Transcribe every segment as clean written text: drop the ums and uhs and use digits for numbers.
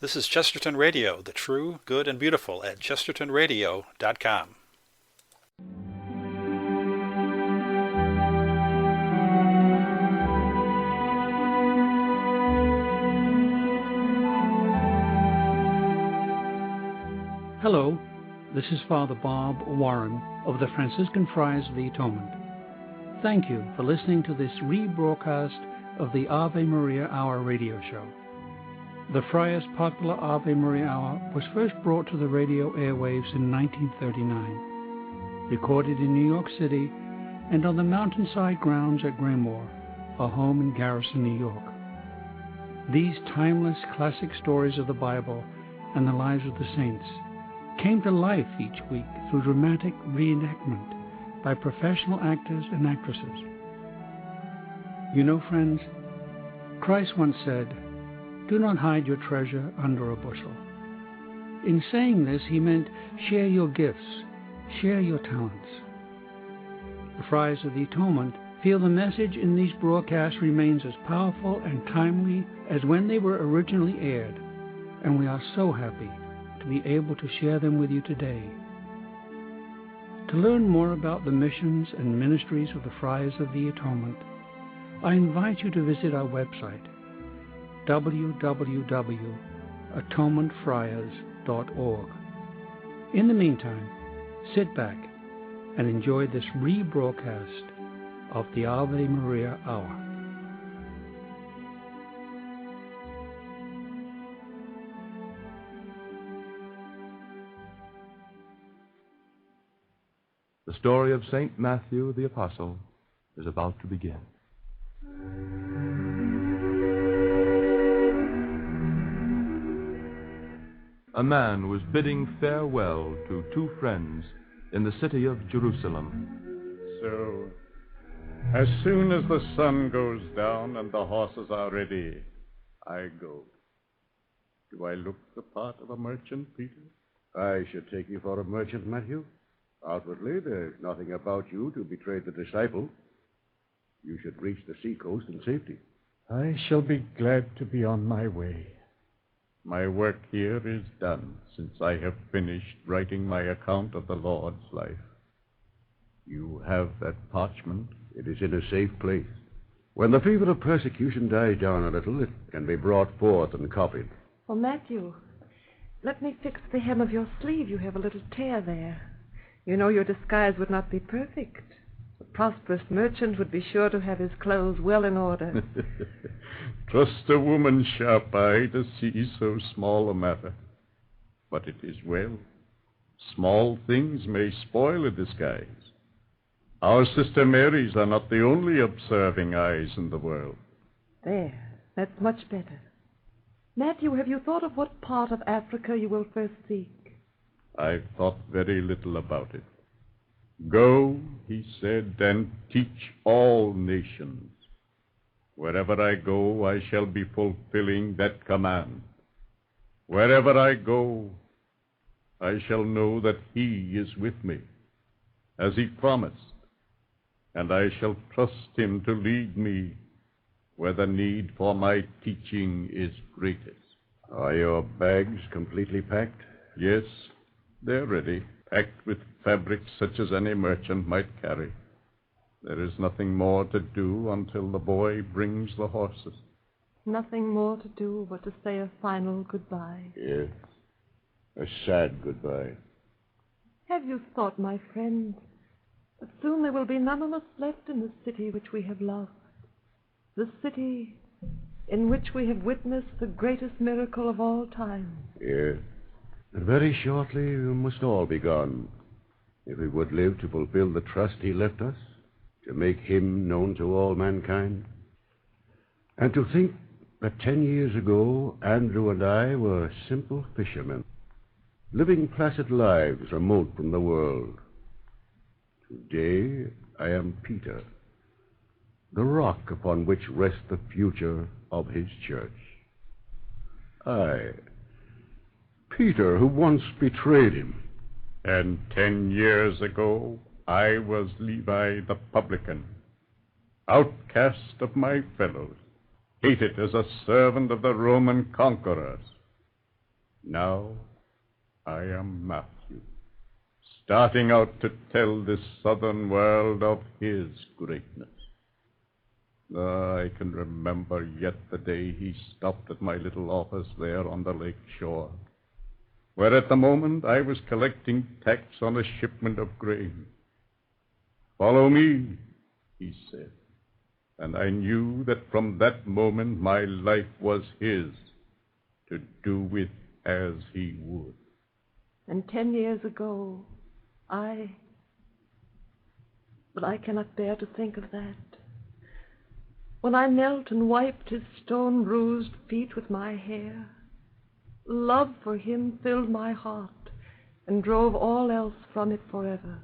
This is Chesterton Radio, the true, good, and beautiful at chestertonradio.com. Hello, this is Father Bob Warren of the Franciscan Friars of the Atonement. Thank you for listening to this rebroadcast of the Ave Maria Hour radio show. The Friars' popular Ave Maria Hour was first brought to the radio airwaves in 1939, recorded in New York City and on the mountainside grounds at Graymoor, our home in Garrison, New York. These timeless classic stories of the Bible and the lives of the saints came to life each week through dramatic reenactment by professional actors and actresses. You know, friends, Christ once said, "Do not hide your treasure under a bushel." In saying this, he meant share your gifts, share your talents. The Friars of the Atonement feel the message in these broadcasts remains as powerful and timely as when they were originally aired, and we are so happy to be able to share them with you today. To learn more about the missions and ministries of the Friars of the Atonement, I invite you to visit our website, www.atonementfriars.org. In the meantime, sit back and enjoy this rebroadcast of the Ave Maria Hour. The story of St. Matthew the Apostle is about to begin. A man was bidding farewell to two friends in the city of Jerusalem. So, as soon as the sun goes down and the horses are ready, I go. Do I look the part of a merchant, Peter? I should take you for a merchant, Matthew. Outwardly, there's nothing about you to betray the disciple. You should reach the seacoast in safety. I shall be glad to be on my way. My work here is done, since I have finished writing my account of the Lord's life. You have that parchment? It is in a safe place. When the fever of persecution dies down a little, it can be brought forth and copied. Oh, Matthew, let me fix the hem of your sleeve. You have a little tear there. You know your disguise would not be perfect. A prosperous merchant would be sure to have his clothes well in order. Trust a woman's sharp eye to see so small a matter. But it is well. Small things may spoil a disguise. Our Sister Mary's are not the only observing eyes in the world. There, that's much better. Matthew, have you thought of what part of Africa you will first seek? I've thought very little about it. Go, he said, and teach all nations. Wherever I go, I shall be fulfilling that command. Wherever I go, I shall know that he is with me, as he promised, and I shall trust him to lead me where the need for my teaching is greatest. Are your bags completely packed? Yes, they're ready, packed with fabrics such as any merchant might carry. There is nothing more to do until the boy brings the horses. Nothing more to do but to say a final goodbye. Yes, a sad goodbye. Have you thought, my friend, that soon there will be none of us left in the city which we have loved? The city in which we have witnessed the greatest miracle of all time. Yes. And very shortly we must all be gone, if we would live to fulfill the trust he left us, to make him known to all mankind. And to think that 10 years ago, Andrew and I were simple fishermen, living placid lives remote from the world. Today I am Peter, the rock upon which rests the future of his church. Peter, who once betrayed him. And 10 years ago, I was Levi the publican, outcast of my fellows, hated as a servant of the Roman conquerors. Now I am Matthew, starting out to tell this southern world of his greatness. I can remember yet the day he stopped at my little office there on the lake shore, where at the moment I was collecting tax on a shipment of grain. "Follow me," he said, and I knew that from that moment my life was his, to do with as he would. And 10 years ago, but I cannot bear to think of that. When I knelt and wiped his stone-bruised feet with my hair, love for him filled my heart and drove all else from it forever.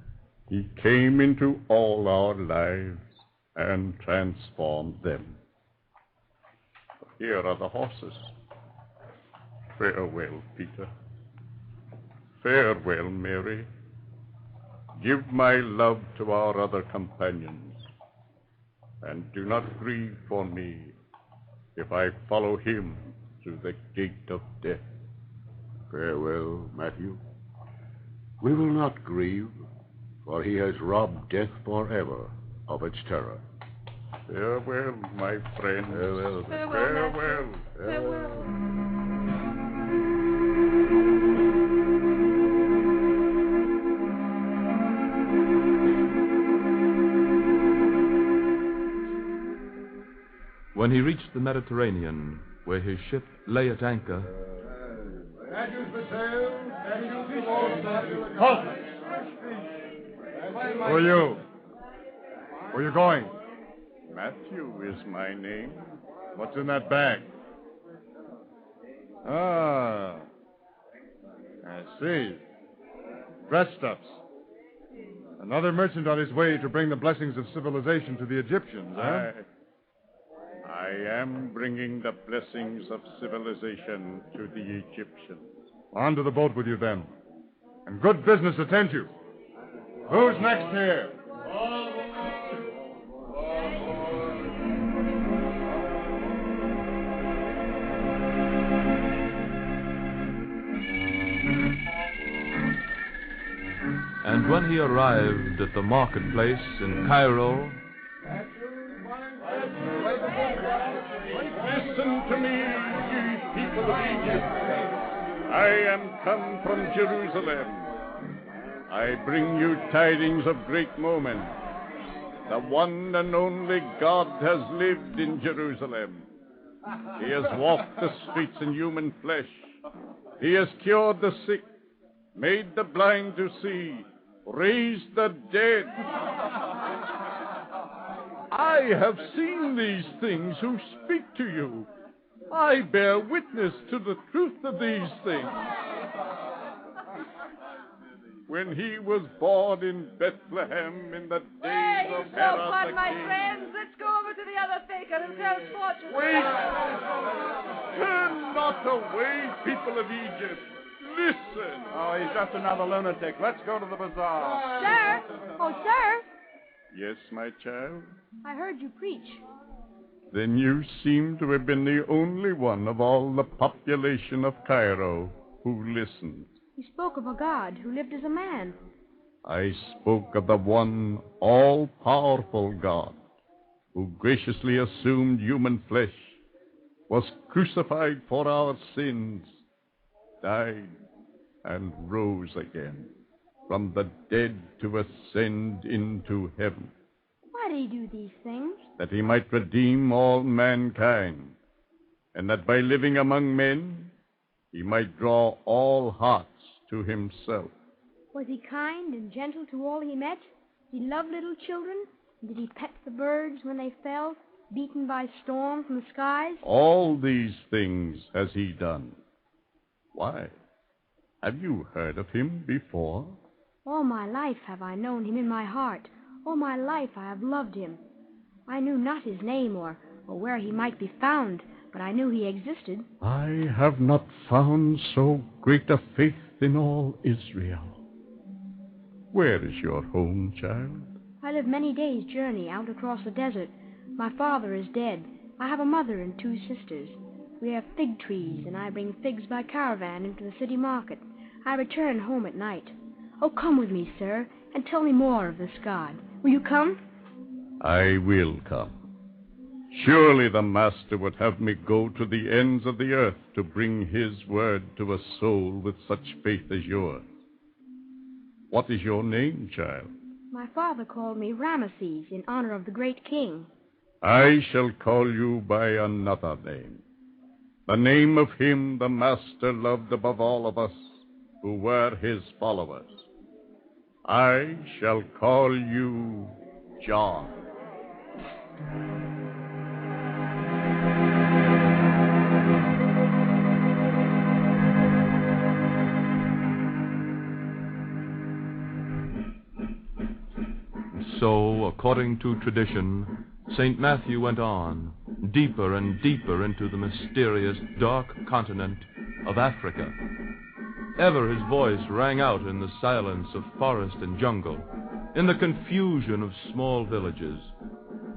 He came into all our lives and transformed them. Here are the horses. Farewell, Peter. Farewell, Mary. Give my love to our other companions, and do not grieve for me if I follow him through the gate of death. Farewell, Matthew. We will not grieve, for he has robbed death forever of its terror. Farewell, my friends. Farewell. Farewell. Farewell. When he reached the Mediterranean, where his ship lay at anchor, Halt! Who are you? Where are you going? Matthew is my name. What's in that bag? Ah, I see. Dress stuffs. Another merchant on his way to bring the blessings of civilization to the Egyptians, huh? I am bringing the blessings of civilization to the Egyptians. On to the boat with you, then. And good business attend you. Who's next here? and when he arrived at the marketplace in Cairo, Listen to me, ye people of Egypt. I am come from Jerusalem. I bring you tidings of great moment. The one and only God has lived in Jerusalem. He has walked the streets in human flesh. He has cured the sick, made the blind to see, raised the dead. I have seen these things who speak to you. I bear witness to the truth of these things. When he was born in Bethlehem in the days of Herod the my king. friends. Let's go over to the other baker and tell fortunes. Wait! Turn not away, people of Egypt. Listen. Oh, he's just another lunatic. Let's go to the bazaar. Sir? Oh, sir, Yes, my child? I heard you preach. Then you seem to have been the only one of all the population of Cairo who listened. You spoke of a God who lived as a man. I spoke of the one all-powerful God who graciously assumed human flesh, was crucified for our sins, died, and rose again from the dead to ascend into heaven, Why did he do these things? that he might redeem all mankind, and that by living among men, he might draw all hearts to himself. Was he kind and gentle to all he met? Did he love little children? Did he pet the birds when they fell, beaten by storm from the skies? All these things has he done. Why? Have you heard of him before? All my life have I known him in my heart. All my life I have loved him. I knew not his name or where he might be found, but I knew he existed. I have not found so great a faith in all Israel. Where is your home, child? I live many days' journey out across the desert. My father is dead. I have a mother and 2 sisters. We have fig trees, and I bring figs by caravan into the city market. I return home at night. Oh, come with me, sir, and tell me more of this God. Will you come? I will come. Surely the Master would have me go to the ends of the earth to bring his word to a soul with such faith as yours. What is your name, child? My father called me Ramesses in honor of the great king. I shall call you by another name. The name of him the Master loved above all of us, who were his followers. I shall call you John. So, according to tradition, St. Matthew went on, deeper and deeper into the mysterious, dark continent of Africa. Ever his voice rang out in the silence of forest and jungle, in the confusion of small villages,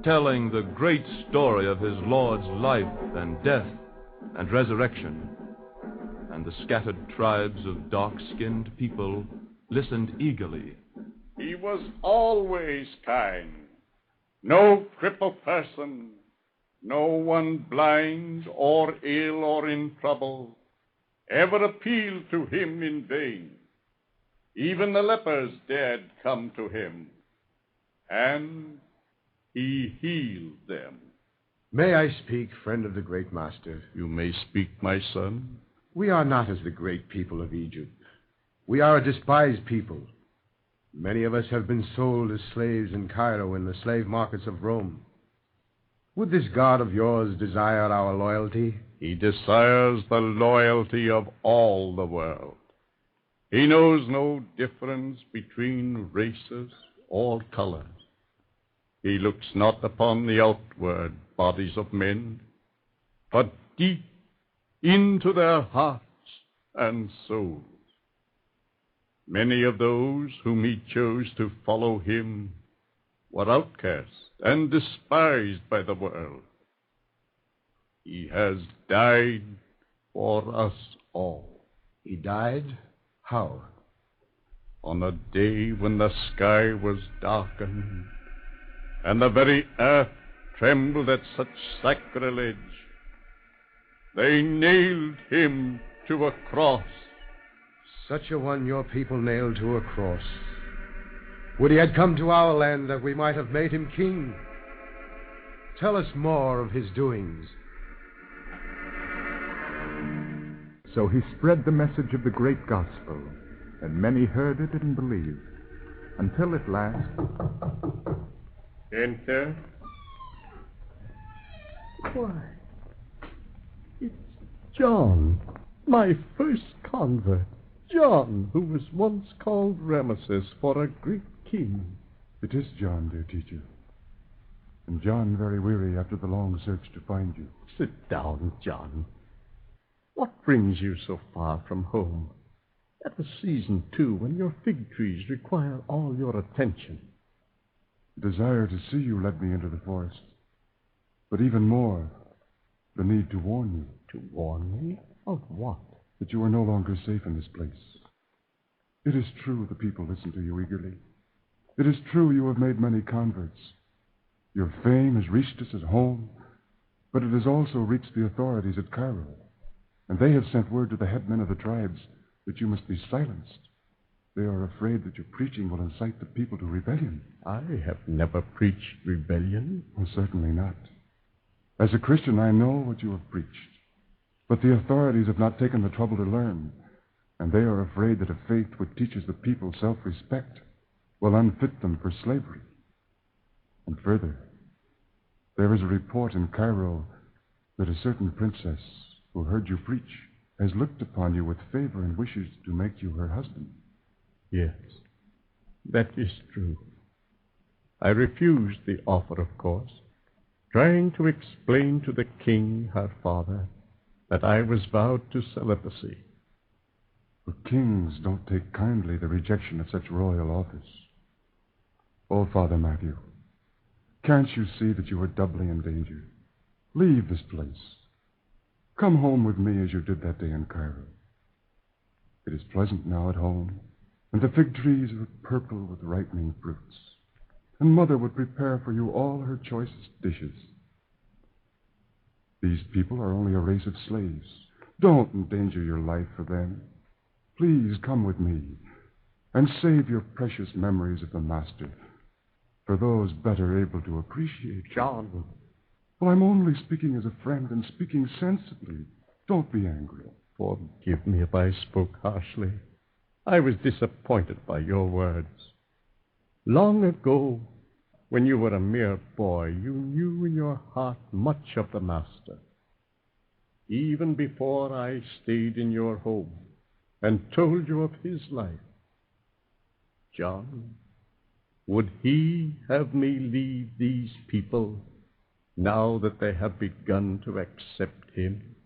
telling the great story of his Lord's life and death and resurrection. And the scattered tribes of dark-skinned people listened eagerly. He was always kind. No crippled person, no one blind or ill or in trouble, ever appealed to him in vain. Even the lepers dared come to him, and he healed them. May I speak, friend of the great master? You may speak, my son. We are not as the great people of Egypt. We are a despised people. Many of us have been sold as slaves in Cairo in the slave markets of Rome. Would this God of yours desire our loyalty? He desires the loyalty of all the world. He knows no difference between races or colors. He looks not upon the outward bodies of men, but deep into their hearts and souls. Many of those whom he chose to follow him were outcasts and despised by the world. He has died for us all. He died? How? On a day when the sky was darkened and the very earth trembled at such sacrilege, they nailed him to a cross. Such a one your people nailed to a cross. Would he had come to our land that we might have made him king. Tell us more of his doings. So he spread the message of the great gospel, and many heard it and believed, until at last... Enter. Why, it's John, my first convert. John, who was once called Ramesses for a Greek king. It is John, dear teacher. And John very weary after the long search to find you. Sit down, John. What brings you so far from home? At the season, too, when your fig trees require all your attention. The desire to see you led me into the forest. But even more, the need to warn you. To warn me? Of what? That you are no longer safe in this place. It is true the people listen to you eagerly. It is true you have made many converts. Your fame has reached us at home, but it has also reached the authorities at Cairo, and they have sent word to the headmen of the tribes that you must be silenced. They are afraid that your preaching will incite the people to rebellion. I have never preached rebellion. Well, certainly not. As a Christian, I know what you have preached. But the authorities have not taken the trouble to learn, and they are afraid that a faith which teaches the people self-respect will unfit them for slavery. And further, there is a report in Cairo that a certain princess who heard you preach has looked upon you with favor and wishes to make you her husband. Yes, that is true. I refused the offer, of course, trying to explain to the king, her father, that I was vowed to celibacy. But kings don't take kindly the rejection of such royal office. Oh, Father Matthew, can't you see that you are doubly in danger? Leave this place. Come home with me as you did that day in Cairo. It is pleasant now at home, and the fig trees are purple with ripening fruits, and Mother would prepare for you all her choicest dishes. These people are only a race of slaves. Don't endanger your life for them. Please come with me, and save your precious memories of the Master for those better able to appreciate you. John. Well, I'm only speaking as a friend and speaking sensibly. Don't be angry. Forgive me if I spoke harshly. I was disappointed by your words. Long ago, when you were a mere boy, you knew in your heart much of the Master. Even before I stayed in your home and told you of his life. John, would he have me leave these people now that they have begun to accept him?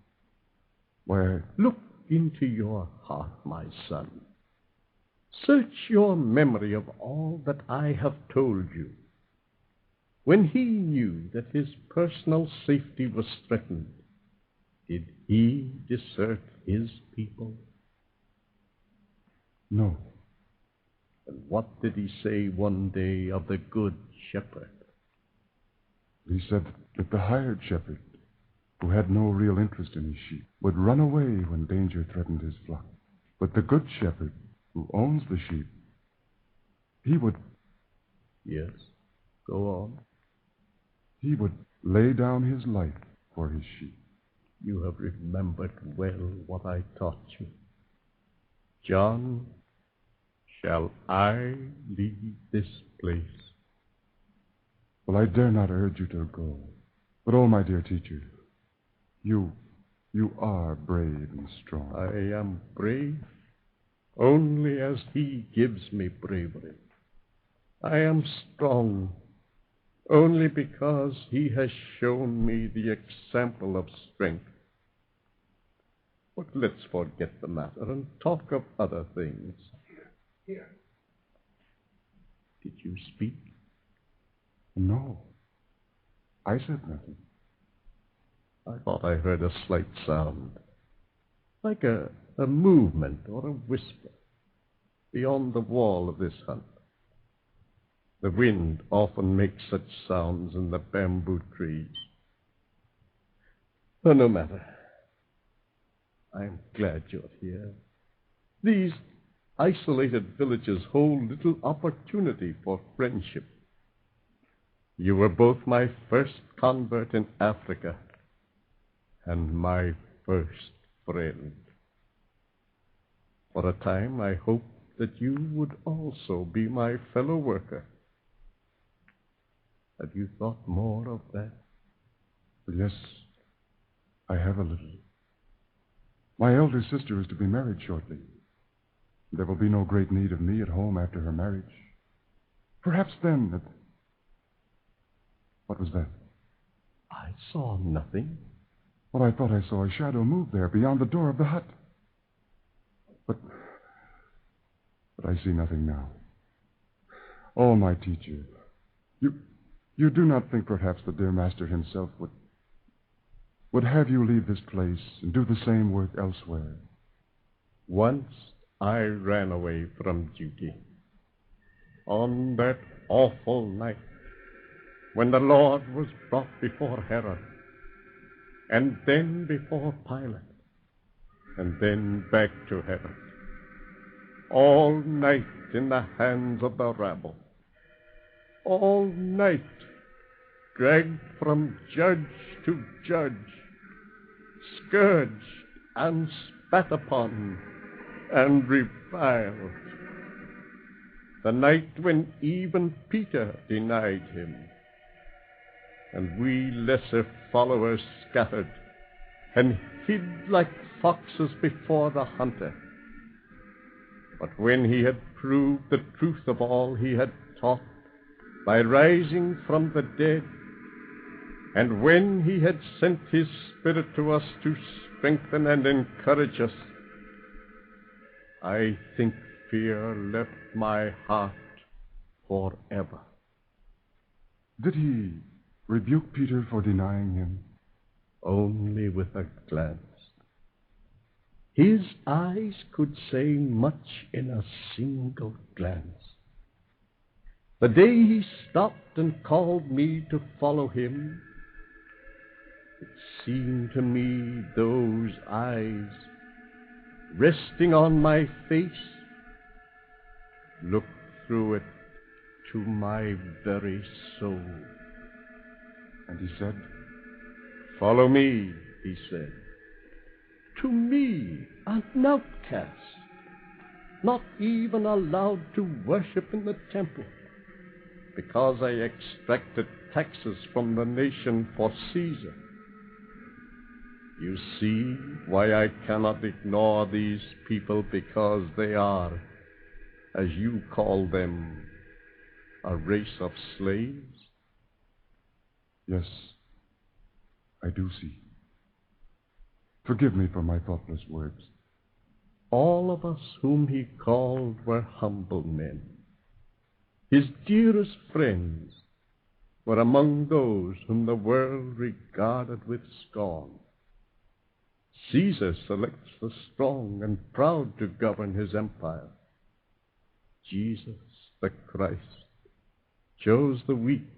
Why, look into your heart, my son. Search your memory of all that I have told you. When he knew that his personal safety was threatened, did he desert his people? No. And what did he say one day of the Good Shepherd? He said that the hired shepherd, who had no real interest in his sheep, would run away when danger threatened his flock. But the good shepherd, who owns the sheep, he would... Yes, go on. He would lay down his life for his sheep. You have remembered well what I taught you. John, shall I leave this place? Well, I dare not urge you to go. But, oh, my dear teacher, you are brave and strong. I am brave only as he gives me bravery. I am strong only because he has shown me the example of strength. But let's forget the matter and talk of other things. Here. Did you speak? No. I said nothing. I thought I heard a slight sound, like a movement or a whisper, beyond the wall of this hut. The wind often makes such sounds in the bamboo trees. But no matter. I'm glad you're here. These isolated villages hold little opportunity for friendship. You were both my first convert in Africa and my first friend. For a time, I hoped that you would also be my fellow worker. Have you thought more of that? Yes, I have a little. My elder sister is to be married shortly. There will be no great need of me at home after her marriage. Perhaps then... What was that? I saw nothing. Well, I thought I saw a shadow move there beyond the door of the hut. But I see nothing now. Oh, my teacher, you do not think perhaps the dear Master himself would have you leave this place and do the same work elsewhere? Once I ran away from duty. On that awful night, when the Lord was brought before Herod, and then before Pilate, and then back to heaven. All night in the hands of the rabble. All night, dragged from judge to judge, scourged and spat upon and reviled. The night when even Peter denied him, and we lesser followers scattered and hid like foxes before the hunter. But when he had proved the truth of all he had taught by rising from the dead, and when he had sent his Spirit to us to strengthen and encourage us, I think fear left my heart forever. Did he rebuke Peter for denying him? only with a glance. His eyes could say much in a single glance. The day he stopped and called me to follow him, it seemed to me those eyes, resting on my face, looked through it to my very soul. And he said, "Follow me," he said. To me, an outcast, not even allowed to worship in the temple, because I extracted taxes from the nation for Caesar. You see why I cannot ignore these people, because they are, as you call them, a race of slaves? Yes, I do see. Forgive me for my thoughtless words. All of us whom he called were humble men. His dearest friends were among those whom the world regarded with scorn. Caesar selects the strong and proud to govern his empire. Jesus, the Christ, chose the weak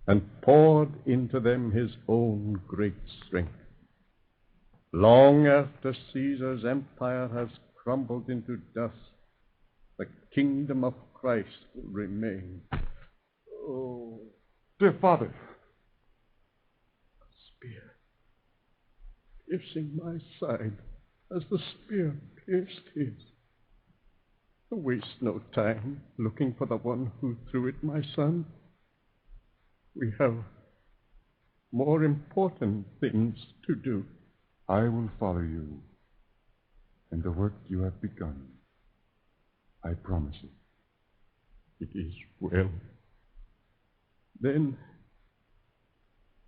and poured into them his own great strength. Long after Caesar's empire has crumbled into dust, the kingdom of Christ will remain. Oh, dear Father, a spear piercing my side as the spear pierced his. Waste no time looking for the one who threw it, my son. We have more important things to do. I will follow you, and the work you have begun, I promise you. It is well. Then,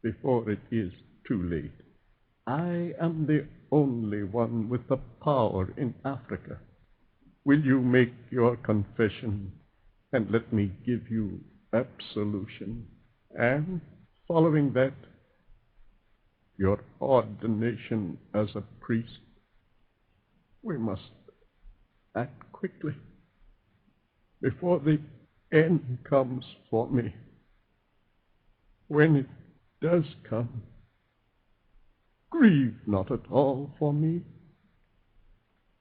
before it is too late, I am the only one with the power in Africa. Will you make your confession and let me give you absolution? And, following that, your ordination as a priest. We must act quickly before the end comes for me. When it does come, grieve not at all for me.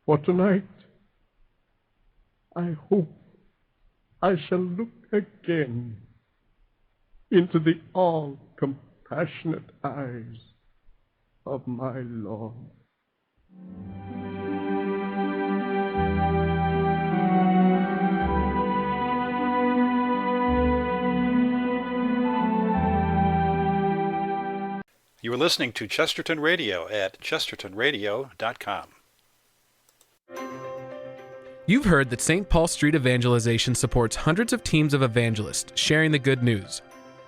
For tonight, I hope I shall look again into the all-compassionate eyes of my Lord. You are listening to Chesterton Radio at chestertonradio.com. You've heard that St. Paul Street Evangelization supports hundreds of teams of evangelists sharing the good news.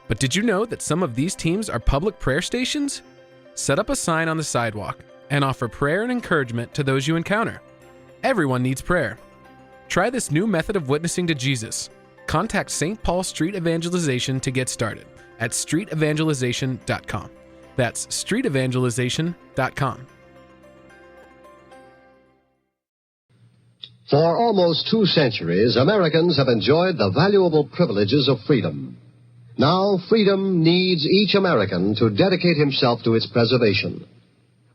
But did you know that some of these teams are public prayer stations? Set up a sign on the sidewalk and offer prayer and encouragement to those you encounter. Everyone needs prayer. Try this new method of witnessing to Jesus. Contact St. Paul Street Evangelization to get started at streetevangelization.com. That's streetevangelization.com. For almost 2 centuries, Americans have enjoyed the valuable privileges of freedom. Now, freedom needs each American to dedicate himself to its preservation.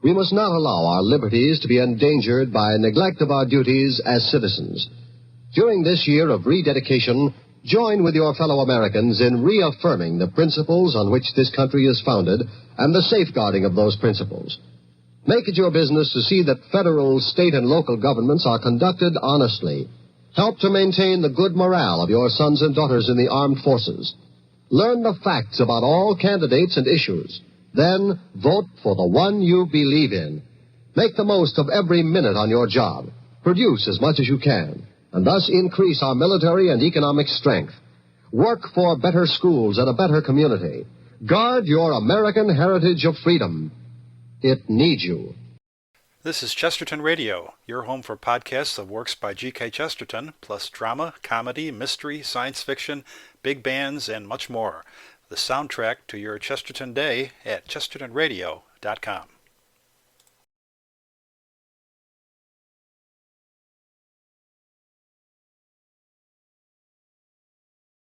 We must not allow our liberties to be endangered by neglect of our duties as citizens. During this year of rededication, join with your fellow Americans in reaffirming the principles on which this country is founded and the safeguarding of those principles. Make it your business to see that federal, state, and local governments are conducted honestly. Help to maintain the good morale of your sons and daughters in the armed forces. Learn the facts about all candidates and issues. Then vote for the one you believe in. Make the most of every minute on your job. Produce as much as you can, and thus increase our military and economic strength. Work for better schools and a better community. Guard your American heritage of freedom. It needs you. This is Chesterton Radio, your home for podcasts of works by G.K. Chesterton, plus drama, comedy, mystery, science fiction, big bands, and much more. The soundtrack to your Chesterton day at chestertonradio.com. AveMariaHour.com.